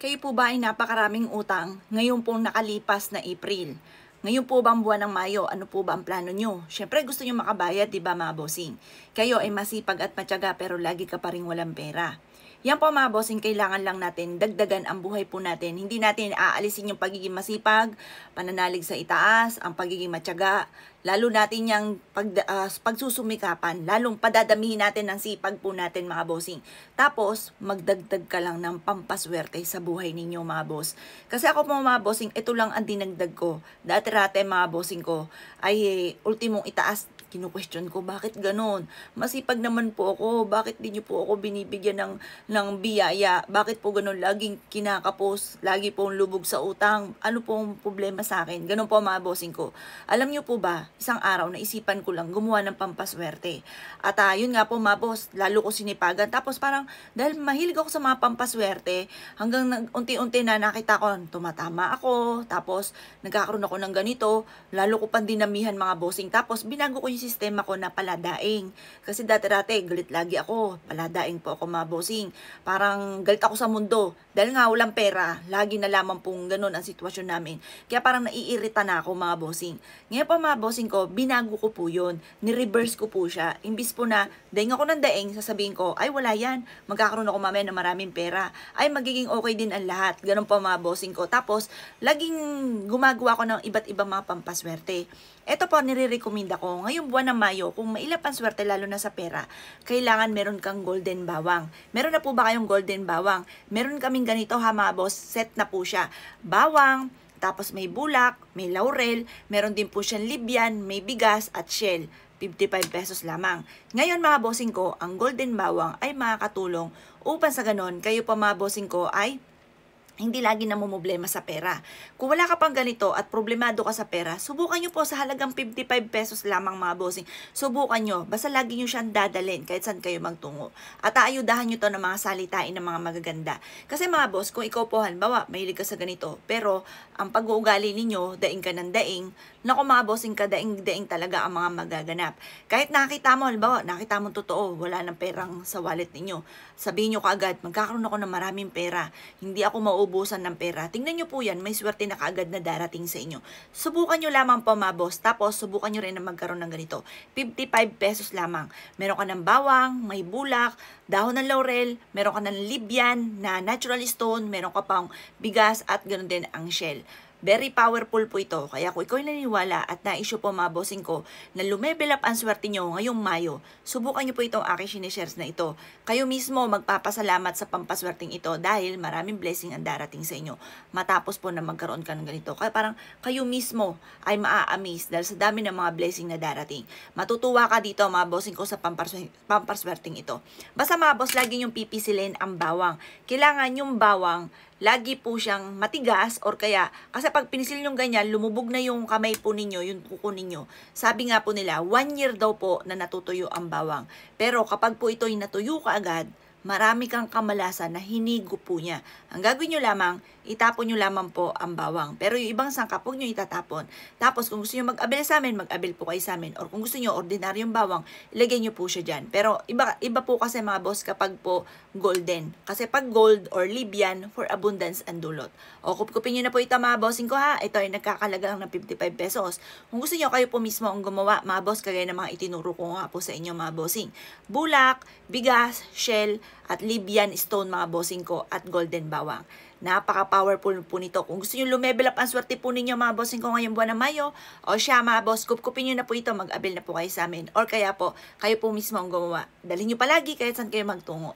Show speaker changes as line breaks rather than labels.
Kayo po ba ay napakaraming utang ngayon pong nakalipas na April? Ngayon po bang buwan ng Mayo, ano po ba ang plano nyo? Siyempre gusto nyo makabayad, di ba mga bossing? Kayo ay masipag at matyaga pero lagi ka pa rin walang pera. Yan po mga bossing, kailangan lang natin dagdagan ang buhay po natin. Hindi natin aalisin yung pagiging masipag, pananalig sa itaas, ang pagiging matyaga. Lalo natin yung pagsusumikapan, lalong padadamihin natin ang sipag po natin mga bossing. Tapos, magdagdag ka lang ng pampaswerte sa buhay ninyo mga boss. Kasi ako po mga bossing, ito lang ang dinagdag ko. Dati-rate mga bossing ko ay ultimong itaas. Kinu-question ko, bakit ganon? Masipag naman po ako, bakit di nyo po ako binibigyan ng biyaya? Bakit po ganon? Laging kinakapos, lagi pong lubog sa utang. Ano pong problema sa akin? Ganon po mga bossing ko. Alam nyo po ba, isang araw naisipan ko lang gumawa ng pampaswerte. At yun nga po mga boss, lalo ko sinipagan. Tapos parang, dahil mahilig ako sa mga pampaswerte, hanggang unti-unti na nakita ko, tumatama ako, tapos nagkakaroon ako ng ganito, lalo ko pang dinamihan mga bossing. Tapos binago ko yung sistema ko na paladaing. Kasi dati-dati, galit lagi ako. Paladaing po ako mga bossing. Parang galit ako sa mundo. Dahil nga walang pera, lagi na lamang pong ganun ang sitwasyon namin. Kaya parang naiirita na ako mga bossing. Ngayon po mga bossing ko, binago ko po yun. Ni-reverse ko po siya. Imbis po na, daing ako ng daing, sasabihin ko, ay wala yan. Magkakaroon ako mamaya ng maraming pera. Ay magiging okay din ang lahat. Ganun po mga bossing ko. Tapos, laging gumagawa ko ng iba't ibang mga pampaswerte. Ito po, nire-recommenda ko. Ngayong buwan ng Mayo, kung mailap ang swerte lalo na sa pera, kailangan meron kang golden bawang. Meron na po ba kayong golden bawang? Meron kaming ganito ha mga boss, set na po siya. Bawang, tapos may bulak, may laurel, meron din po siyang libyan, may bigas at shell. 55 pesos lamang. Ngayon mga bossing ko, ang golden bawang ay makakatulong upang sa ganon, kayo pa mga bossing ko ay hindi lagi namumblema sa pera. Kung wala ka pang ganito at problemado ka sa pera, subukan nyo po sa halagang 55 pesos lamang mga bossing. Subukan nyo. Basta lagi nyo siyang dadalhin kahit saan kayo magtungo. At aayudahan nyo to ng mga salitain ng mga magaganda. Kasi mga boss, kung ikaw po halimbawa, mahilig ka sa ganito, pero ang pag-uugali ninyo, daing ka ng daing, naku mga bossing ka, daing talaga ang mga magaganap. Kahit nakita mo, halimbawa, nakita mo totoo, wala ng perang sa wallet ninyo. Sabihin nyo kaagad, magkakaroon ako ng maraming pera. Hindi ako maubusan ng pera. Tingnan nyo po yan, may swerte na kaagad na darating sa inyo. Subukan nyo lamang po mga boss, tapos subukan nyo rin na magkaroon ng ganito. 55 pesos lamang. Meron ka ng bawang, may bulak, dahon ng laurel, meron ka ng libyan na natural stone, meron ka pang bigas at ganoon din ang shell. Very powerful po ito. Kaya kung ikaw ay naniniwala at na-issue po mga bossing ko na lumevel up ang swerte nyo ngayong Mayo, subukan nyo po itong aking sineshares na ito. Kayo mismo magpapasalamat sa pampaswerteng ito dahil maraming blessing ang darating sa inyo. Matapos po na magkaroon ka ng ganito. Kaya parang kayo mismo ay maa-amaze dahil sa dami ng mga blessing na darating. Matutuwa ka dito mga bossing ko sa pampaswerteng ito. Basta mga boss, lagi nyong pipisilin ang bawang. Kailangan yung bawang lagi po siyang matigas or kaya, kasi pag pinisil nyo ganyan, lumubog na yung kamay po ninyo, yung kuko ninyo. Sabi nga po nila, 1 year daw po na natutuyo ang bawang. Pero kapag po ito'y natuyo kaagad, marami kang kamalasan na hinigo po niya. Ang gagawin nyo lamang, itapon nyo lamang po ang bawang. Pero yung ibang sangkap, huwag nyo itatapon. Tapos kung gusto nyo mag-abil sa amin, mag-abil po kayo sa amin. Or kung gusto nyo ordinaryong bawang, ilagay nyo po siya dyan. Pero iba po kasi mga boss kapag po golden. Kasi pag gold or Libyan, for abundance and dulot. O kupkupin nyo na po ito mga bossing ko ha. Ito ay nagkakalaga lang ng 55 pesos. Kung gusto nyo, kayo po mismo ang gumawa, mga boss, kagaya ng mga itinuro ko nga po sa inyo mga bossing. Bulak, bigas, shell, at Libyan stone mga bossing ko at golden bawang. Napaka-powerful po nito. Kung gusto nyo lumevel up ang swerte po ninyo mga bossing ko ngayong buwan ng Mayo, o siya mga boss, kupkupin nyo na po ito, mag-abil na po kayo sa amin. Or kaya po, kayo po mismo ang gumawa. Dalhin nyo palagi kahit saan kayo magtungo.